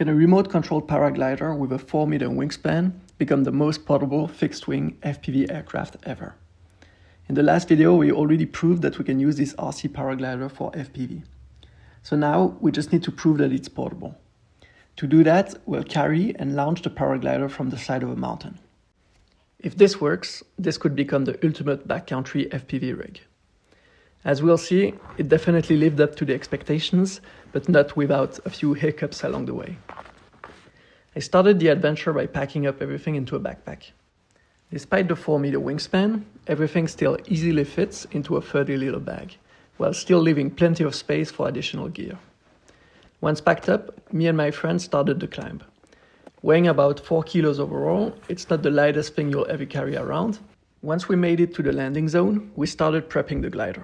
Can a remote-controlled paraglider with a 4-meter wingspan become the most portable fixed-wing FPV aircraft ever? In the last video, we already proved that we can use this RC Paraglider for FPV. So now we just need to prove that it's portable. To do that, we'll carry and launch the paraglider from the side of a mountain. If this works, this could become the ultimate backcountry FPV rig. As we'll see, it definitely lived up to the expectations, but not without a few hiccups along the way. I started the adventure by packing up everything into a backpack. Despite the 4-meter wingspan, everything still easily fits into a 30-liter bag, while still leaving plenty of space for additional gear. Once packed up, me and my friend started the climb. Weighing about 4 kilos overall, it's not the lightest thing you'll ever carry around. Once we made it to the landing zone, we started prepping the glider.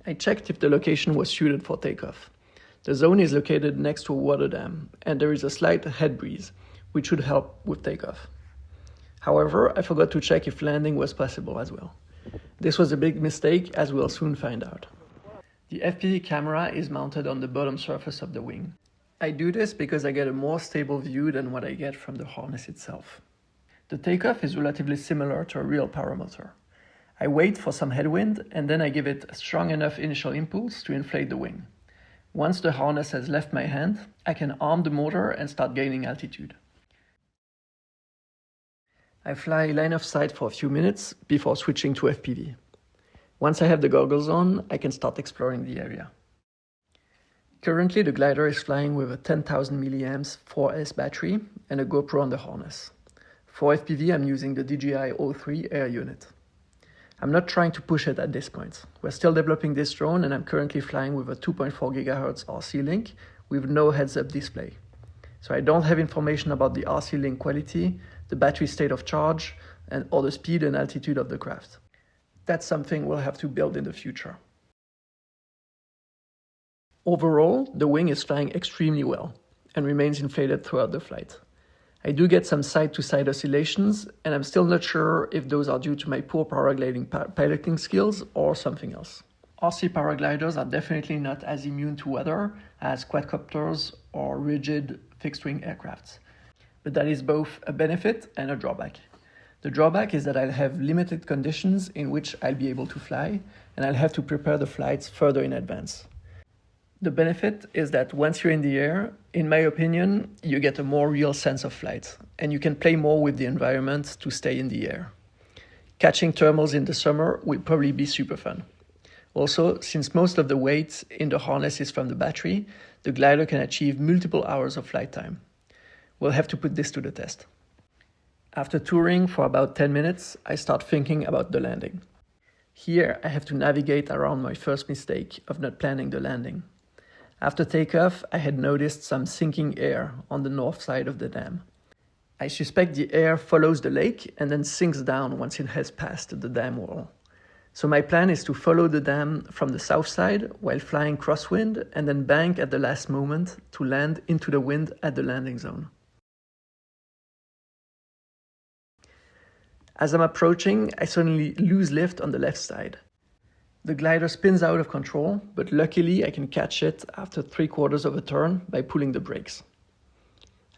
I checked if the location was suited for takeoff. The zone is located next to a water dam, and there is a slight head breeze, which should help with takeoff. However, I forgot to check if landing was possible as well. This was a big mistake, as we'll soon find out. The FPV camera is mounted on the bottom surface of the wing. I do this because I get a more stable view than what I get from the harness itself. The takeoff is relatively similar to a real paramotor. I wait for some headwind and then I give it a strong enough initial impulse to inflate the wing. Once the harness has left my hand, I can arm the motor and start gaining altitude. I fly line of sight for a few minutes before switching to FPV. Once I have the goggles on, I can start exploring the area. Currently, the glider is flying with a 10,000 mAh 4S battery and a GoPro on the harness. For FPV, I'm using the DJI O3 air unit. I'm not trying to push it at this point. We're still developing this drone and I'm currently flying with a 2.4 GHz RC link with no heads-up display. So I don't have information about the RC link quality, the battery state of charge, or the speed and altitude of the craft. That's something we'll have to build in the future. Overall, the wing is flying extremely well and remains inflated throughout the flight. I do get some side-to-side oscillations, and I'm still not sure if those are due to my poor paragliding piloting skills or something else. RC paragliders are definitely not as immune to weather as quadcopters or rigid fixed-wing aircrafts. But that is both a benefit and a drawback. The drawback is that I'll have limited conditions in which I'll be able to fly, and I'll have to prepare the flights further in advance. The benefit is that once you're in the air, in my opinion, you get a more real sense of flight, and you can play more with the environment to stay in the air. Catching thermals in the summer will probably be super fun. Also, since most of the weight in the harness is from the battery, the glider can achieve multiple hours of flight time. We'll have to put this to the test. After touring for about 10 minutes, I start thinking about the landing. Here, I have to navigate around my first mistake of not planning the landing. After takeoff, I had noticed some sinking air on the north side of the dam. I suspect the air follows the lake and then sinks down once it has passed the dam wall. So my plan is to follow the dam from the south side while flying crosswind and then bank at the last moment to land into the wind at the landing zone. As I'm approaching, I suddenly lose lift on the left side. The glider spins out of control, but luckily I can catch it after 3/4 of a turn by pulling the brakes.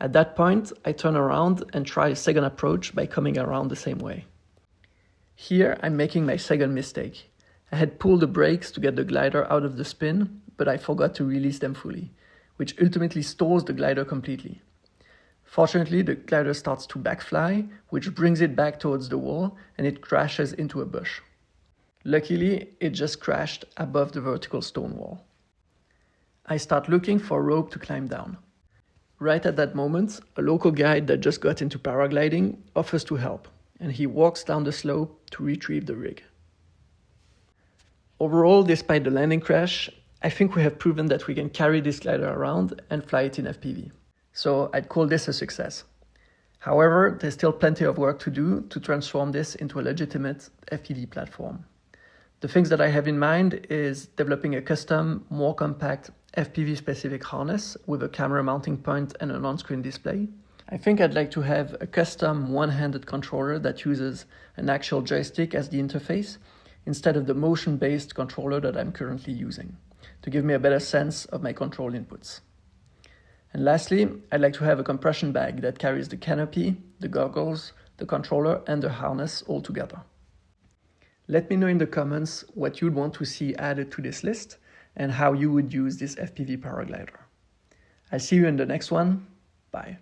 At that point, I turn around and try a second approach by coming around the same way. Here, I'm making my second mistake. I had pulled the brakes to get the glider out of the spin, but I forgot to release them fully, which ultimately stalls the glider completely. Fortunately, the glider starts to backfly, which brings it back towards the wall, and it crashes into a bush. Luckily, it just crashed above the vertical stone wall. I start looking for a rope to climb down. Right at that moment, a local guide that just got into paragliding offers to help, and he walks down the slope to retrieve the rig. Overall, despite the landing crash, I think we have proven that we can carry this glider around and fly it in FPV. So I'd call this a success. However, there's still plenty of work to do to transform this into a legitimate FPV platform. The things that I have in mind is developing a custom, more compact FPV-specific harness with a camera mounting point and an on-screen display. I think I'd like to have a custom one-handed controller that uses an actual joystick as the interface instead of the motion-based controller that I'm currently using, to give me a better sense of my control inputs. And lastly, I'd like to have a compression bag that carries the canopy, the goggles, the controller, and the harness all together. Let me know in the comments what you'd want to see added to this list and how you would use this FPV paraglider. I'll see you in the next one. Bye.